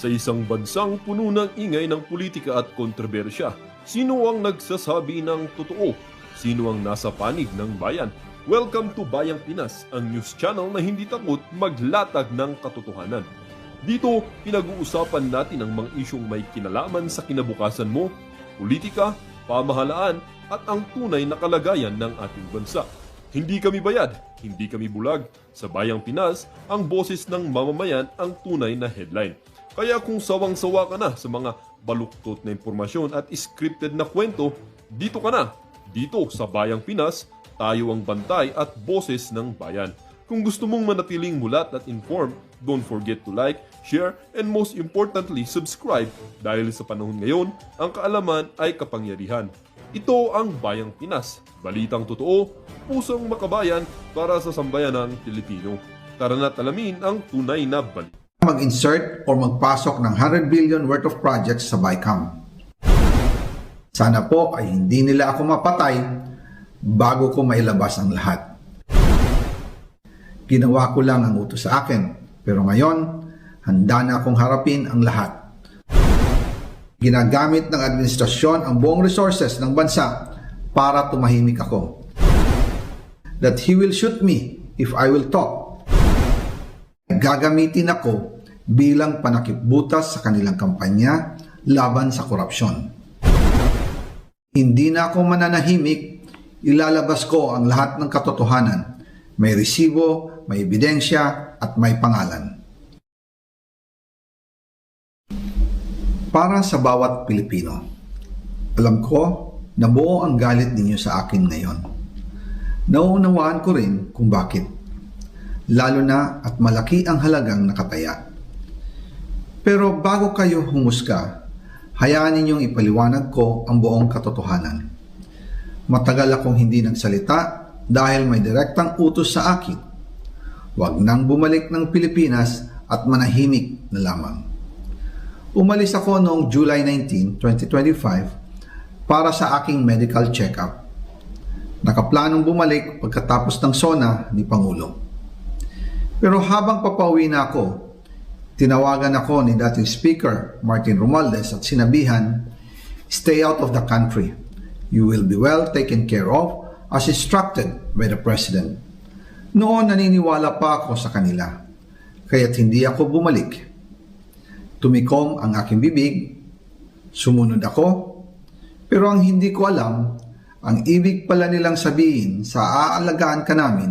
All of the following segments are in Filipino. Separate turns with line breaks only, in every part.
Sa isang bansang puno ng ingay ng politika at kontrobersya, sino ang nagsasabi ng totoo? Sino ang nasa panig ng bayan? Welcome to Bayang Pinas, ang news channel na hindi takot maglatag ng katotohanan. Dito, pinag-uusapan natin ang mga isyong may kinalaman sa kinabukasan mo, politika, pamahalaan at ang tunay na kalagayan ng ating bansa. Hindi kami bayad, hindi kami bulag. Sa Bayang Pinas, ang boses ng mamamayan ang tunay na headline. Kaya kung sawang-sawa ka na sa mga baluktot na impormasyon at scripted na kwento, dito ka na. Dito sa Bayang Pinas, tayo ang bantay at boses ng bayan. Kung gusto mong manatiling mulat at informed, don't forget to like, share, and most importantly, subscribe dahil sa panahon ngayon, ang kaalaman ay kapangyarihan. Ito ang Bayang Pinas, balitang totoo, pusong makabayan para sa sambayanang Pilipino. Tara na't alamin ang tunay na balita.
Mag-insert o magpasok ng 100 billion worth of projects sa BICAM. Sana po ay hindi nila ako mapatay bago ko mailabas ang lahat. Ginawa ko lang ang utos sa akin, pero ngayon, handa na akong harapin ang lahat. Ginagamit ng administrasyon ang buong resources ng bansa para tumahimik ako. That he will shoot me if I will talk. Gagamitin ako bilang panakipbutas sa kanilang kampanya laban sa korupsyon. Hindi na ako mananahimik, ilalabas ko ang lahat ng katotohanan. May resibo, may ebidensya, at may pangalan. Para sa bawat Pilipino, alam ko na buo ang galit ninyo sa akin ngayon. Nauunawaan ko rin kung bakit. Lalo na at malaki ang halagang nakataya. Pero bago kayo humusga, hayaan ninyong ipaliwanag ko ang buong katotohanan. Matagal akong hindi nagsalita dahil may direktang utos sa akin. Huwag nang bumalik ng Pilipinas at manahimik na lamang. Umalis ako noong July 19, 2025 para sa aking medical check-up. Nakaplanong bumalik pagkatapos ng SONA ni Pangulo. Pero habang papauwi na ako, tinawagan ako ni dating Speaker Martin Romualdez at sinabihan, "Stay out of the country. You will be well taken care of as instructed by the President." Noon naniniwala pa ako sa kanila, kaya't hindi ako bumalik. Tumikom ang aking bibig, sumunod ako, pero ang hindi ko alam, ang ibig pala nilang sabihin sa aalagaan ka namin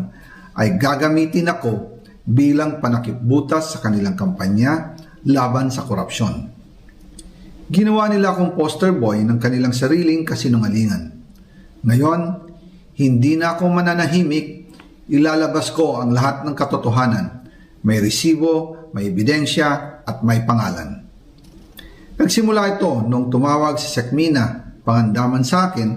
ay gagamitin ako bilang panakipbutas sa kanilang kampanya laban sa korupsyon. Ginawa nila akong poster boy ng kanilang sariling kasinungalingan. Ngayon, hindi na ako mananahimik, ilalabas ko ang lahat ng katotohanan. May resibo, may ebidensya, at may pangalan. Nagsimula ito nung tumawag si Sekmina Pangandaman sa akin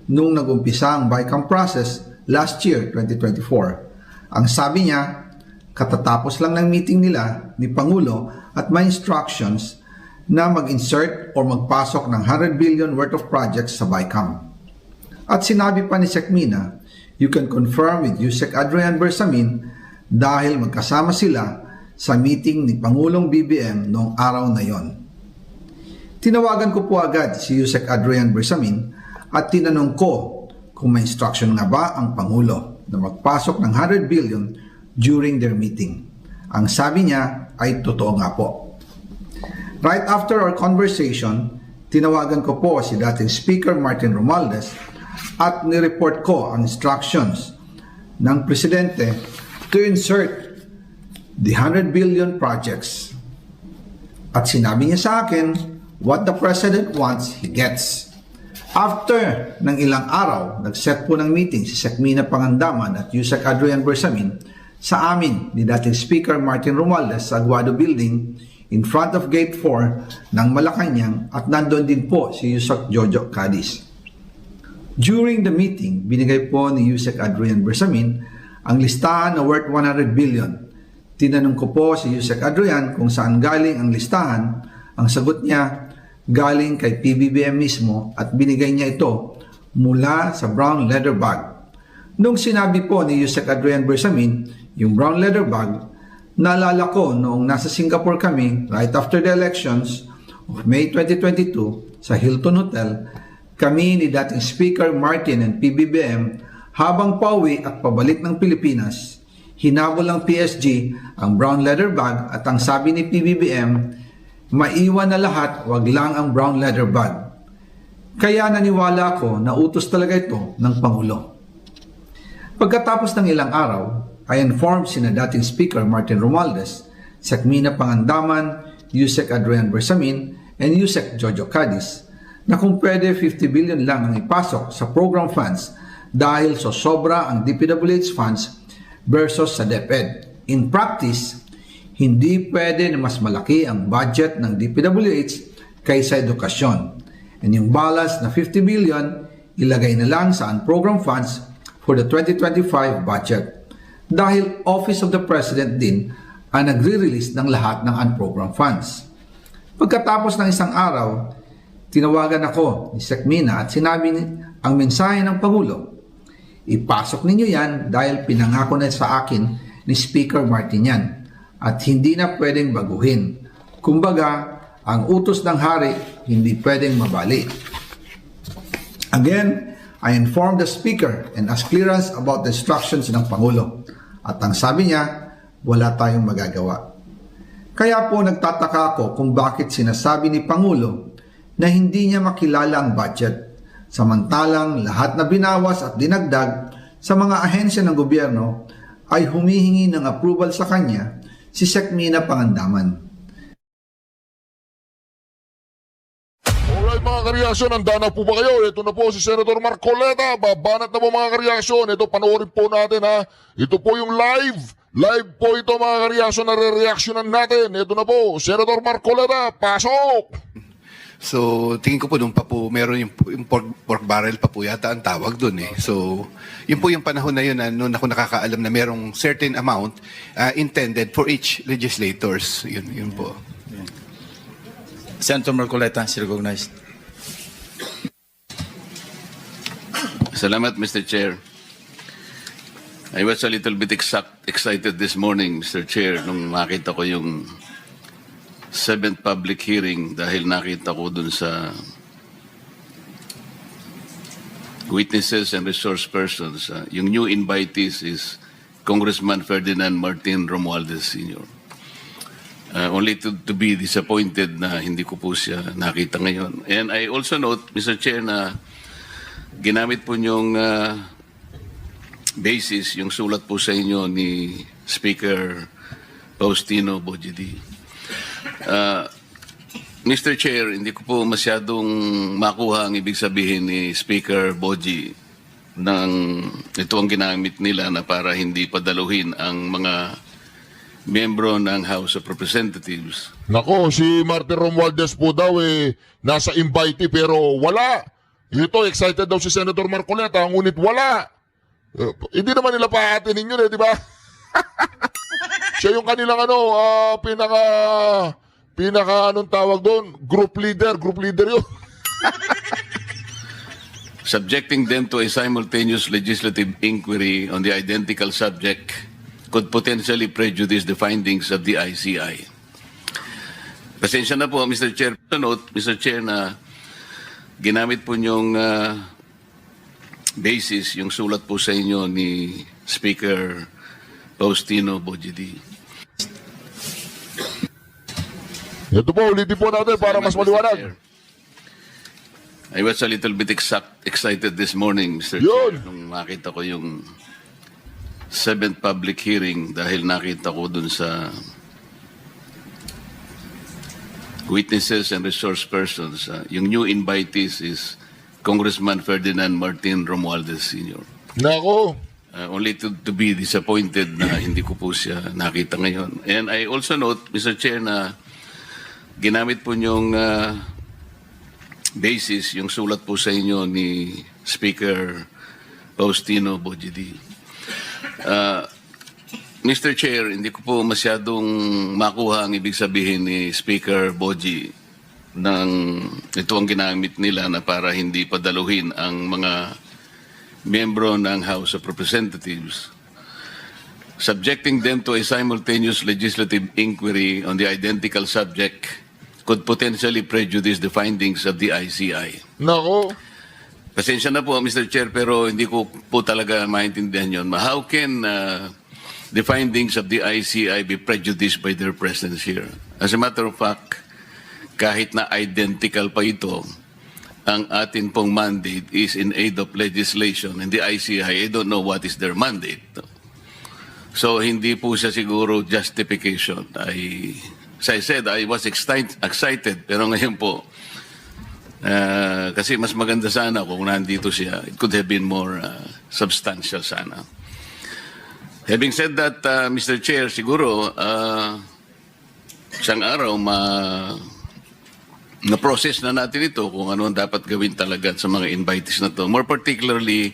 nung nag-umpisa ang BICAM process last year, 2024. Ang sabi niya, katatapos lang ng meeting nila ni Pangulo at may instructions na mag-insert o magpasok ng 100 billion worth of projects sa BICAM. At sinabi pa ni Sekmina, you can confirm with Yusek Adrian Bersamin dahil magkasama sila sa meeting ni Pangulong BBM noong araw na yon. Tinawagan ko po agad si Yusek Adrian Bersamin at tinanong ko kung may instruction nga ba ang Pangulo na magpasok ng 100 billion during their meeting. Ang sabi niya ay totoo nga po. Right after our conversation, tinawagan ko po si dating Speaker Martin Romualdez at nireport ko ang instructions ng Presidente to insert the 100 billion projects. At sinabi niya sa akin, what the President wants, he gets. After ng ilang araw, nag-set po ng meeting si Sekmina Pangandaman at Yusek Adrian Bersamin sa amin ni dating Speaker Martin Romualdez sa Aguado Building in front of Gate 4 ng Malacanang at nandun din po si Yusek Jojo Cadiz. During the meeting, binigay po ni Yusek Adrian Bersamin ang listahan na worth 100 billion. Tinanong ko po si Yusek Adrian kung saan galing ang listahan. Ang sagot niya, galing kay PBBM mismo at binigay niya ito mula sa brown leather bag. Nung sinabi po ni Yusek Adrian Bersamin, yung brown leather bag, Naalala ko noong nasa Singapore kami right after the elections of May 2022 sa Hilton Hotel, kami ni dating Speaker Martin and PBBM habang pauwi at pabalik ng Pilipinas, hinabol ng PSG ang brown leather bag at ang sabi ni PBBM, maiwan na lahat, wag lang ang brown leather bag. Kaya naniwala ako na utos talaga ito ng Pangulo. Pagkatapos ng ilang araw, I informed sina dating Speaker Martin Romualdez, Sekmina Pangandaman, Yusek Adrian Bersamin, and Yusek Jojo Cadiz na kung pwede 50 billion lang ang ipasok sa program funds dahil so sobra ang DPWH funds versus sa DepEd. In practice, hindi pwede na mas malaki ang budget ng DPWH kaysa edukasyon. And yung balance na 50 billion, ilagay na lang sa unprogram funds for the 2025 budget. Dahil Office of the President din ang nagre-release ng lahat ng unprogram funds. Pagkatapos ng isang araw, tinawagan ako ni Sekmina at sinabi ang mensahe ng Pangulo. Ipasok ninyo yan dahil pinangako na sa akin ni Speaker Martin yan at hindi na pwedeng baguhin. Kumbaga, ang utos ng hari hindi pwedeng mabali. Again, I informed the Speaker and asked clearance about the instructions ng Pangulo. At ang sabi niya, wala tayong magagawa. Kaya po nagtataka ako kung bakit sinasabi ni Pangulo na hindi niya makilala ang budget. Samantalang lahat na binawas at dinagdag sa mga ahensya ng gobyerno ay humihingi ng approval sa kanya si Sekmina Pangandaman.
Alright mga kareaksyon, handa na po ba kayo? Ito na po si Senator Marcoleta. Babanat na po mga kareaksyon. Ito panoorin po natin ha. Ito po yung live. Live po ito mga kareaksyon na re-reactionan natin. Ito na po, Senator Marcoleta, pasok!
So, tingin ko po nung pa po, meron yung pork barrel pa po yata ang tawag doon eh. So, yun po yung panahon na yun, noon ako nakakaalam na merong certain amount intended for each legislators. Yun po.
Senator Marcoleta is recognized.
Salamat, Mr. Chair. I was a little bit excited this morning, Mr. Chair, nung makita ko yung 7th public hearing dahil nakita ko dun sa witnesses and resource persons. Yung new invitees is Congressman Ferdinand Martin Romualdez Sr. Only to be disappointed na hindi ko po siya nakita ngayon. And I also note, Mr. Chair, na ginamit po niyong basis, yung sulat po sa inyo ni Speaker Faustino Bojidi. Mr. Chair, hindi ko po masyadong makuha ang ibig sabihin ni Speaker Boji ng ito ang ginamit nila na para hindi padaluhin ang mga miyembro ng House of Representatives.
Nako, si Martin Romualdez po daw nasa invitee pero wala. Ito, excited daw si Senator Marcoleta, ngunit wala. Hindi naman nila paatinin yun di ba? Siya yung kanilang pinaka anong tawag doon? Group leader yun.
Subjecting them to a simultaneous legislative inquiry on the identical subject could potentially prejudice the findings of the ICI. Pasensya na po, Mr. Chair. Note, Mr. Chair, na ginamit po niyong basis, yung sulat po sa inyo ni Speaker Faustino Bojidi.
Ito po, ulitin po natin para mas maliwanag.
I was a little bit excited this morning, Mr.
Yun.
Chair, nung makita ko yung 7th public hearing dahil nakita ko dun sa witnesses and resource persons. Yung new invitees is Congressman Ferdinand Martin Romualdez Sr.
Nako.
Only to be disappointed na hindi ko po siya nakita ngayon. And I also note, Mr. Chair, na ginamit po niyong basis, yung sulat po sa inyo ni Speaker Faustino Bojidi. Mr. Chair, hindi ko po masyadong makuha ang ibig sabihin ni Speaker Boji ng ito ang ginamit nila na para hindi padaluhin ang mga miyembro ng House of Representatives. subjecting them to a simultaneous legislative inquiry on the identical subject could potentially prejudice the findings of the ICI.
Nako.
Pasensya na po, Mr. Chair, pero hindi ko po talaga maintindihan yun. How can the findings of the ICI be prejudiced by their presence here? As a matter of fact, kahit na identical pa ito, ang atin pong mandate is in aid of legislation. And the ICI, I don't know what is their mandate. So, hindi po siya siguro justification. As I said, I was excited, pero ngayon po, kasi mas maganda sana kung nandito siya. It could have been more substantial sana. Having said that, Mr. Chair, siguro, isang araw, na-process na natin ito kung ano ang dapat gawin talaga sa mga invitees na to. More particularly,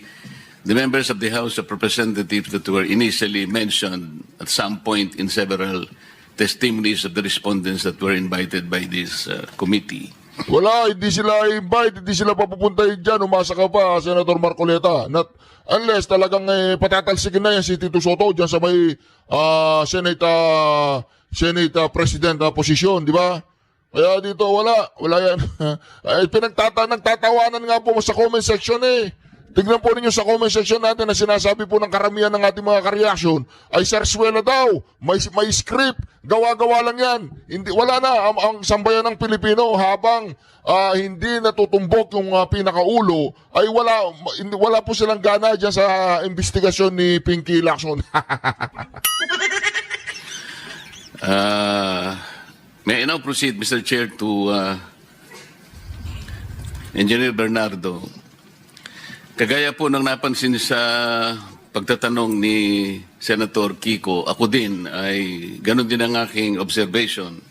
the members of the House of Representatives that were initially mentioned at some point in several testimonies of the respondents that were invited by this committee.
Wala, hindi sila invite, hindi sila papupuntahin dyan. Umasa ka pa, Senator Marcoleta. Unless talagang patatalsikin na yan si Tito Soto dyan sa may Senate President na posisyon, di ba? Kaya dito, wala yan. Nagtatawanan nga po sa comment section eh. Tignan po ninyo sa comment section natin na sinasabi po ng karamihan ng ating mga kareaksyon ay sarswela daw, may script, gawa-gawa lang yan. Wala na ang sambayan ng Pilipino habang hindi natutumbok yung pinakaulo ay wala po silang gana dyan sa investigasyon ni Pinky Lacson.
May I now proceed, Mr. Chair, to Engineer Bernardo. Kagaya po ng napansin sa pagtatanong ni Senator Kiko, ako din ay ganun din ang aking observation.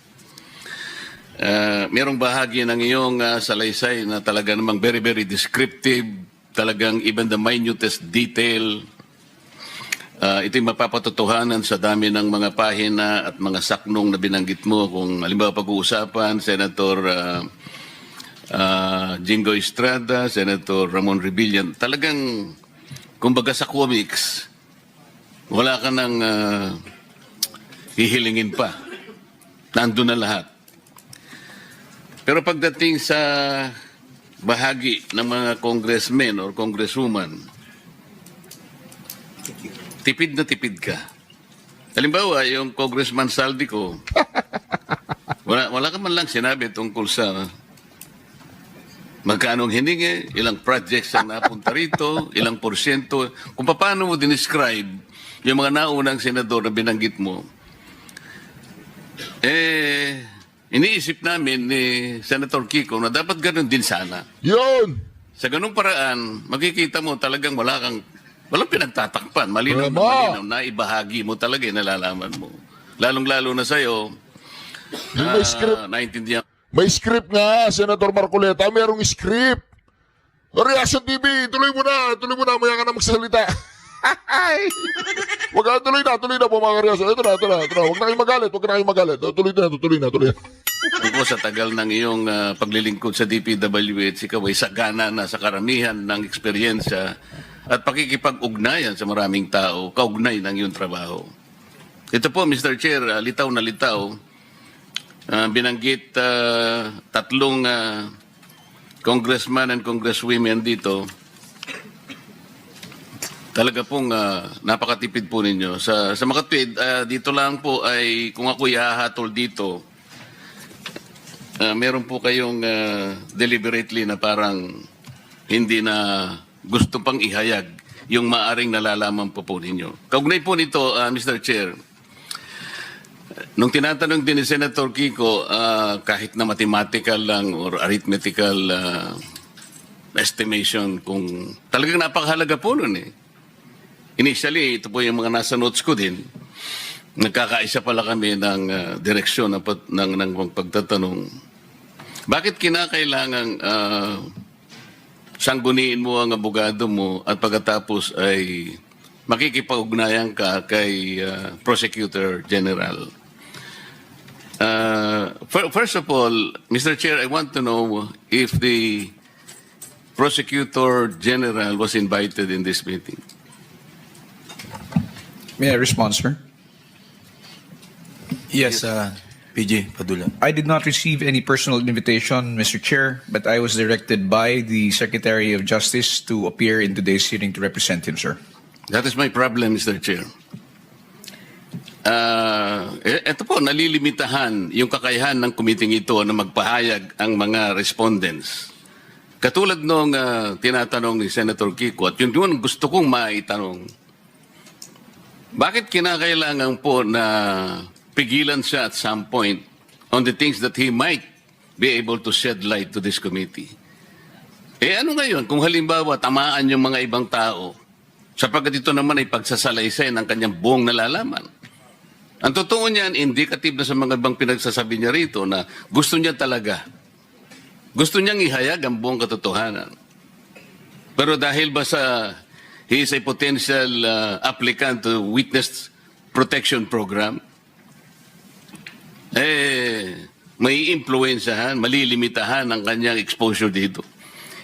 Merong bahagi ng iyong salaysay na talaga namang very, very descriptive, talagang even the minutest detail. Ito'y mapapatotohanan sa dami ng mga pahina at mga saknong na binanggit mo. Kung halimbawa pag-uusapan, Senator Jingo Estrada, Senator Ramon Rebillan, talagang, kumbaga sa comics, wala ka nang hihilingin pa. Nandun na lahat. Pero pagdating sa bahagi ng mga congressmen or congresswoman, tipid na tipid ka. Halimbawa, yung Congressman Saldico, wala ka man lang sinabi tungkol sa magkano ang hiningi, ilang projects ang napunta rito, ilang porsyento. Kung paano mo dinescribe yung mga naunang senador na binanggit mo, iniisip namin ni Senator Kiko na dapat ganun din sana.
Yun!
Sa ganung paraan, makikita mo talagang walang pinagtatakpan. Malinaw na malinaw na ibahagi mo talaga, nalalaman mo. Lalong-lalo na sa'yo,
May script.
naintindihan.
May script nga, Senator Marcoleta. Merong script. Reaction TV, tuloy mo na. Maya ka na magsasalita. Tuloy na po mga reaction. Ito na. Huwag na kayong magalit. Tuloy na.
Kung sa tagal ng iyong paglilingkod sa DPWH, ikaw ay sagana na sa karamihan ng eksperyensya at pakikipag-ugnayan sa maraming tao, kaugnay ng iyong trabaho. Ito po, Mr. Chair, litaw na litaw, binanggit tatlong congressman and congresswomen dito. Talaga pong napakatipid po ninyo. Sa makatwid, dito lang po ay kung ako ihahatol dito, meron po kayong deliberately na parang hindi na gusto pang ihayag yung maaring nalalaman po ninyo. Kaugnay po nito, Mr. Chair, nung tinatanong din ni Senator Kiko, kahit na mathematical lang or arithmetical estimation, kung talagang napakahalaga po nun eh. Initially, ito po yung mga nasa notes ko din, nagkakaisa pala kami ng direksyon ng pagtatanong. Bakit kinakailangang sangguniin mo ang abogado mo at pagkatapos ay makikipag-ugnayan ka kay Prosecutor General? First of all, Mr. Chair, I want to know if the Prosecutor General was invited in this meeting.
May I respond, sir?
Yes, PG Padula.
I did not receive any personal invitation, Mr. Chair, but I was directed by the Secretary of Justice to appear in today's hearing to represent him, sir.
That is my problem, Mr. Chair. Ito po, nalilimitahan yung kakayahan ng committee ito na magpahayag ang mga respondents. Katulad nung tinatanong ni Senator Kiko, at yun gusto kong maitanong, bakit kinakailangan po na pigilan siya at some point on the things that he might be able to shed light to this committee? Ano ngayon kung halimbawa tamaan yung mga ibang tao sapagkat ito naman ay pagsasalaysay ng kanyang buong nalalaman? Ang totoo niyan, indicative na sa mga ibang pinagsasabi niya rito na gusto niya talaga. Gusto niyang ihayag ang buong katotohanan. Pero dahil ba sa he is a potential applicant to witness protection program, may influensyahan, malilimitahan ang kanyang exposure dito.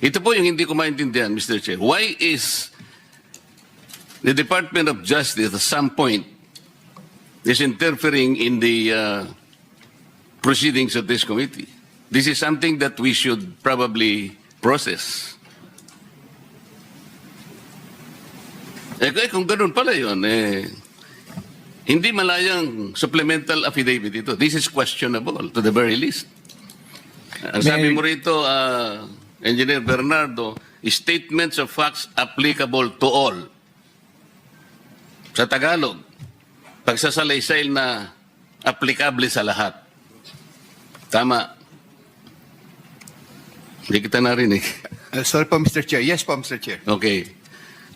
Ito po yung hindi ko maintindihan, Mr. Chair. Why is the Department of Justice at some point is interfering in the proceedings of this committee? This is something that we should probably process. Kung ganun pala yun, hindi malayang supplemental affidavit ito. This is questionable to the very least. Ang sabi mo rito, Engineer Bernardo, statements of facts applicable to all. Sa Tagalog, pagsasalaysay na applicable sa lahat. Tama. Hindi kita narinig.
Sorry po, Mr. Chair. Yes po, Mr. Chair.
Okay.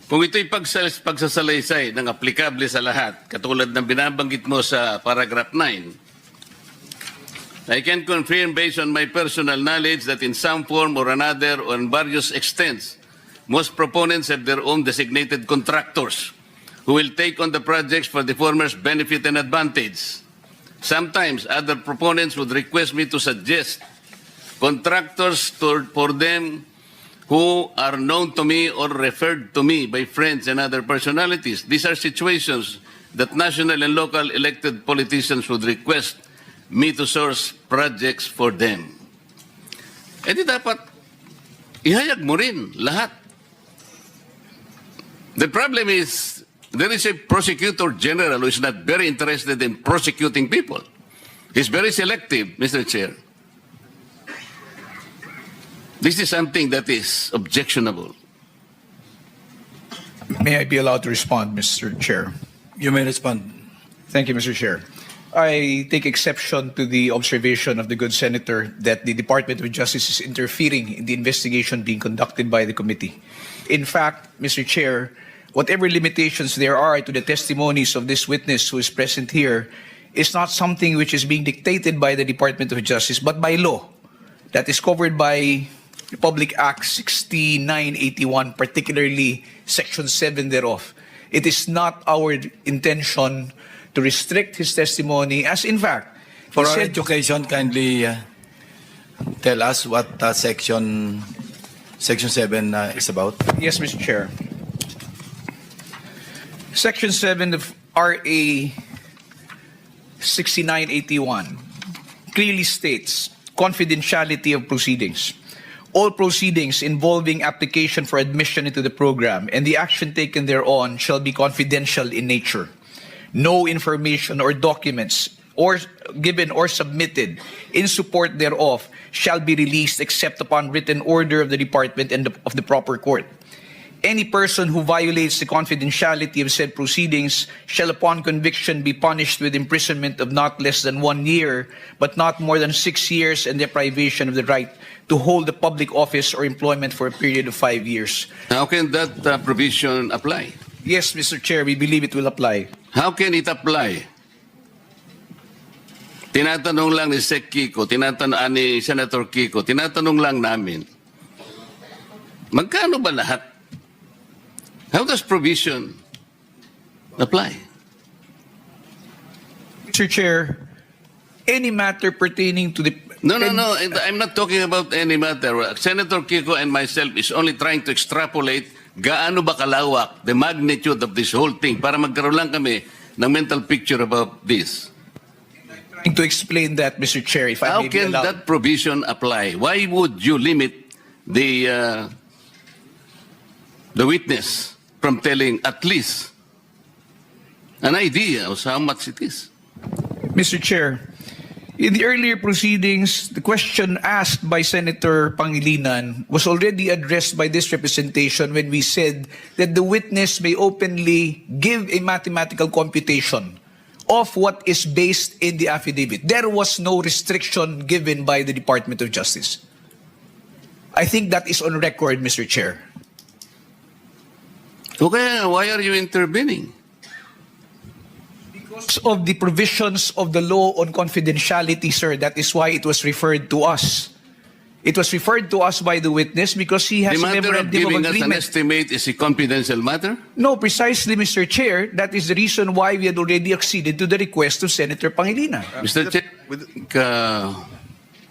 Kung ito'y pagsasalaysay ng applicable sa lahat, katulad ng binabanggit mo sa paragraph 9, I can confirm based on my personal knowledge that in some form or another or in various extents, most proponents have their own designated contractors who will take on the projects for the former's benefit and advantage. Sometimes other proponents would request me to suggest contractors for them who are known to me or referred to me by friends and other personalities. These are situations that national and local elected politicians would request me to source projects for them. Di dapat ihayag mo rin lahat. The problem is there is a prosecutor general who is not very interested in prosecuting people. He's very selective, Mr. Chair. This is something that is objectionable.
May I be allowed to respond, Mr. Chair?
You may respond.
Thank you, Mr. Chair. I take exception to the observation of the good senator that the Department of Justice is interfering in the investigation being conducted by the committee. In fact, Mr. Chair, whatever limitations there are to the testimonies of this witness who is present here is not something which is being dictated by the Department of Justice, but by law that is covered by Republic Act 6981, particularly Section 7 thereof. It is not our intention to restrict his testimony, as in fact,
For
he
our
said-
education, kindly tell us what Section 7 is about.
Yes, Mr. Chair. Section 7 of RA 6981 clearly states confidentiality of proceedings. All proceedings involving application for admission into the program and the action taken thereon shall be confidential in nature. No information or documents or given or submitted in support thereof shall be released except upon written order of the department and of the proper court. Any person who violates the confidentiality of said proceedings shall upon conviction be punished with imprisonment of not less than 1 year, but not more than 6 years, and deprivation of the right to hold a public office or employment for a period of 5 years.
How can that provision apply?
Yes, Mr. Chair, we believe it will apply.
How can it apply? Tinatanong lang ni Sec Kiko, ni Senator Kiko, tinatanong lang namin, magkano ba lahat? How does provision apply?
Mr. Chair, any matter pertaining to the...
No. I'm not talking about any matter. Senator Kiko and myself is only trying to extrapolate gaano ba kalawak, the magnitude of this whole thing, para magkaroon lang kami ng mental picture about this.
To explain that, Mr. Chair, if I
How
may be
can
allowed.
that provision apply? Why would you limit the witness from telling at least an idea of how much it is?
Mr. Chair, in the earlier proceedings, the question asked by Senator Pangilinan was already addressed by this representation when we said that the witness may openly give a mathematical computation of what is based in the affidavit. There was no restriction given by the Department of Justice. I think that is on record, Mr. Chair.
Okay, why are you intervening?
Because of the provisions of the law on confidentiality, sir, that is why it was referred to us. It was referred to us by the witness because he has
The
a
matter of
memorandum of
giving us an
agreement.
estimate is a confidential matter?
No, precisely, Mr. Chair. That is the reason why we had already acceded to the request of Senator Pangilinan.
Mr. Chair,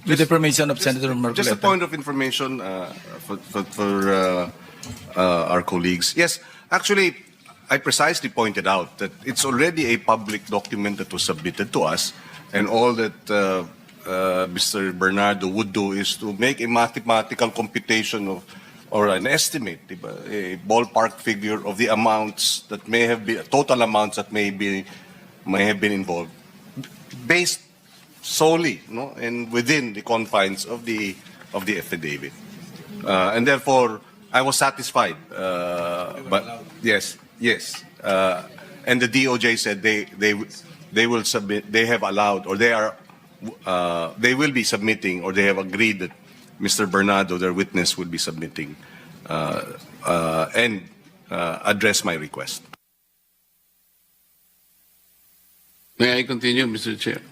With the permission of Senator Marcoleta.
Just a point of information for our colleagues. Yes, actually, I precisely pointed out that it's already a public document that was submitted to us, and all that Mr. Bernardo would do is to make a mathematical computation of, or an estimate, diba? A ballpark figure of the amounts that may have been, total amounts that may have been involved, based solely, no, and within the confines of the affidavit, and therefore I was satisfied. But yes, and the DOJ said they will submit. They have allowed, or they will be submitting, or they have agreed that Mr. Bernardo, their witness, will be submitting and address my request.
may I continue, Mr. Chair?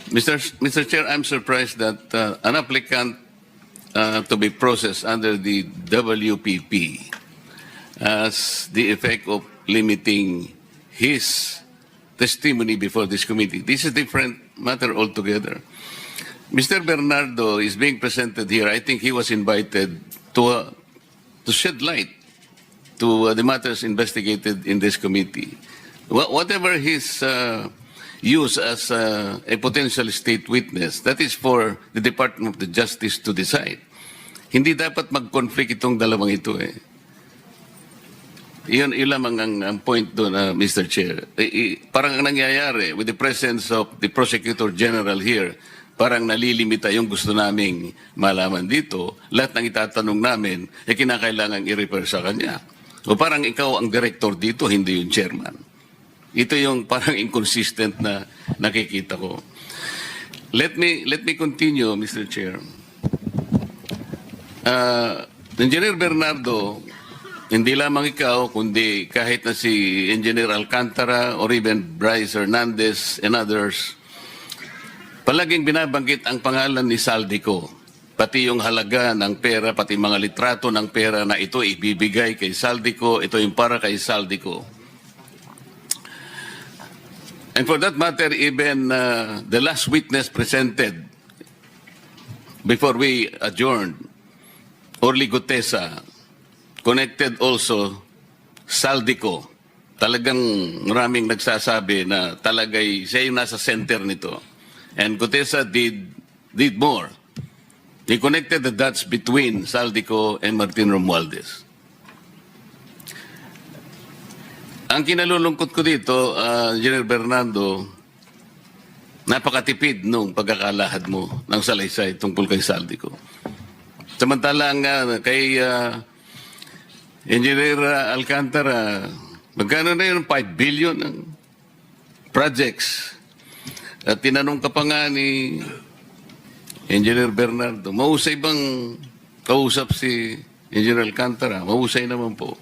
Mr. Chair, I'm surprised that an applicant to be processed under the WPP has the effect of limiting his testimony before this committee. This is a different matter altogether. Mr. Bernardo is being presented here. I think he was invited to shed light to the matters investigated in this committee. Whatever his use as a potential state witness, that is for the Department of the Justice to decide. Hindi dapat mag-conflict itong dalawang ito eh. Yun lamang ang point doon, Mr. Chair. Parang ang nangyayari with the presence of the Prosecutor General here, parang nalilimita yung gusto naming malaman dito. Lahat ng itatanong namin, kinakailangan i-refer sa kanya. O parang ikaw ang director dito, hindi yung chairman. Ito yung parang inconsistent na nakikita ko. Let me continue, Mr. Chair. Engineer Bernardo, hindi lamang ikaw, kundi kahit na si Engineer Alcantara or even Bryce Hernandez and others, palaging binabanggit ang pangalan ni Saldico. Pati yung halaga ng pera, pati mga litrato ng pera na ito ibibigay kay Saldico, ito yung para kay Saldico. And for that matter, even the last witness presented before we adjourned, Orly Gutesa, connected also Saldico. Talagang maraming nagsasabi na talagay siya yung nasa center nito. And Gutesa did more. He connected the dots between Saldico and Martin Romualdez. Ang kinalulungkot ko dito, Engineer Bernardo, napakatipid nung pagkakalahad mo ng salaysay tungkol kay Saldico. Samantalang kay Engineer Alcantara, magkano na yun? 5 billion ng projects. At tinanong ka pa nga ni Engineer Bernardo, mahusay bang kausap si Engineer Alcantara? Mahusay naman po.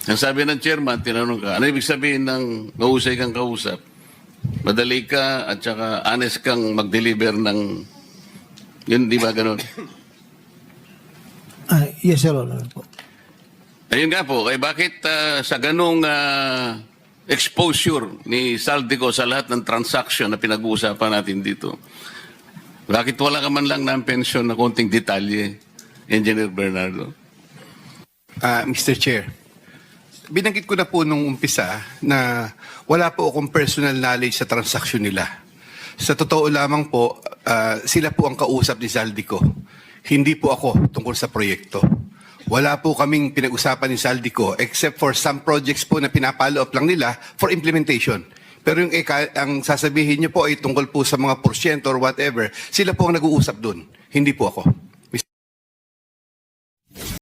Ang sabi ng chairman, tinanong ka, ano ibig sabihin ng mahusay kang kausap? Madali ka at saka honest kang mag-deliver ng, yun, di ba ganun?
Yes, Your Honor po.
Ayun nga po, bakit sa ganung exposure ni Saldico sa lahat ng transaction na pinag-uusapan natin dito, bakit wala ka man lang ng pension na konting detalye, Engineer Bernardo?
Mr. Chair, binanggit ko na po nung umpisa na wala po akong personal knowledge sa transaksyon nila. Sa totoo lamang po, sila po ang kausap ni Zaldico. Hindi po ako tungkol sa proyekto. Wala po kaming pinag-usapan ni Zaldico except for some projects po na pinapalo up lang nila for implementation. Pero yung ang sasabihin niyo po ay tungkol po sa mga porsyento or whatever, sila po ang nag-uusap dun. Hindi po ako.